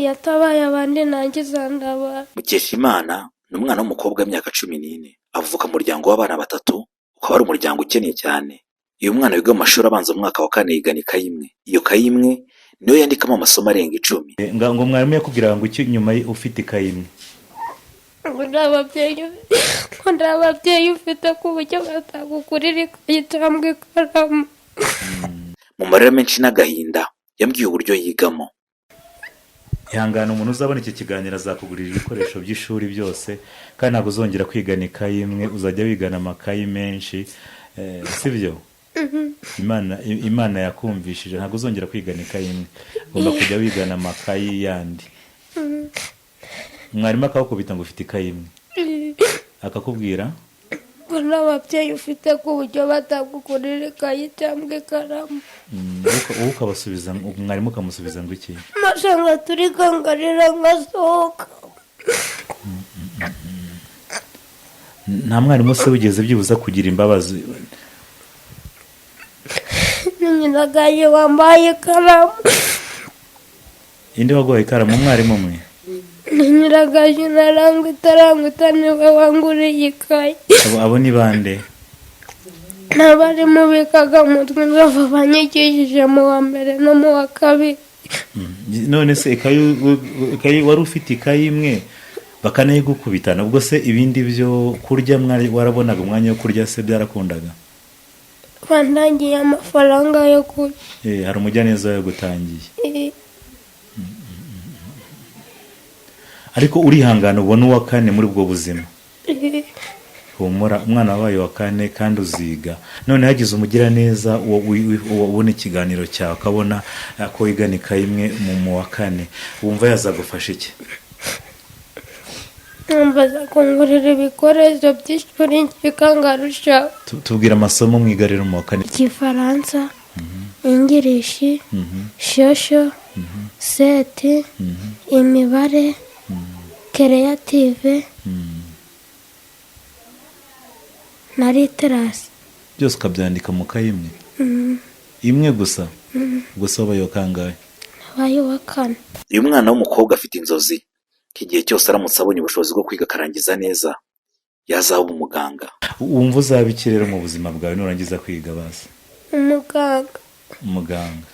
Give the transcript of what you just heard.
yatabaye abandi nanjye zandaba. Mukeshimana ni umwana w'umukobwa w'imyaka 14, avuka mu muryango w'abana batatu, ukaba ari umuryango ukennye cyane. Uyu mwana wiga mu mashuri abanza mu mwaka wa 4 yigana ikayi imwe. Iyo kayi imwe niyo yandikamo amasomo arenga 10. ngo mwarimu yakubwira ngo iki nyuma ufite ikayi imwe? Ngo nta babyeyi ufite ku buryo batagugurira ikayi cyangwa ikaramu. Mu marira menshi n'agahinda yambwiye uburyo yigamo. Ihangana, umuntu uzabona iki kiganiro azakugurira ibikoresho by'ishuri byose, kandi ntabwo uzongera kwigana ikayi imwe, uzajya wigana amakayi menshi, sibyo? Imana yakumvishije, ntabwo uzongera kwigana ikayi imwe, ugomba kujya wigana amakayi yandi. Mwarimu akakubita ngo ufite ikayi imwe, akakubwira ngo nta babyeyi ufite ku buryo batagugurira ikayi cyangwa ikaramu. wowe ukabasubiza, mwarimu ukamusubiza ngo iki? Mashanga turi kangarira ngasohoka. Nta mwarimu se wigeze byibuza kugira imbabazi? Nyinagaye wambaye ikaramu. Inde waguhaye ikaramu? Umwarimu umwe? Nyiragaje narangwita niwe wanguriye ikayi. Abo ni bande? N'abarimu bikaga mu tw'inzovu banyigishije mu wa mbere no mu wa kabiri. None se ikayi wari ufite ikayi imwe bakanayigukubitana, ubwo se ibindi byo kurya warabonaga umwanya wo kurya se byarakundaga? Bandangiye amafaranga yo kurya. Hari umujyaneza yo gutangiye. Ariko urihangana ubona uwa 4 muri ubwo buzima. Humura, umwana wabaye wa 4 kandi uziga. None hagize umugira neza ubona ikiganiro cyawe akabona ko wigana ikayi imwe mu wa 4, wumva yazagufasha iki? Mbaza kungurira ibikoresho by'ishuri bikangarusha. Tubwira amasomo mwigarira mu wa 4. Igifaransa, Ingirishi, shosho, seti, imibare, creative na literasi. Byose ukabyandika mu kayi imwe? Imwe gusa? Gusa wabaye wa kangahe? Wabaye wa 4. Uyu mwana w'umukobwa afite inzozi igihe cyose aramutse abonye ubushobozi bwo kwiga akarangiza neza yazaba umuganga. Wumva uzaba iki rero mu buzima bwawe nurangiza kwiga basi? Umuganga. Umuganga.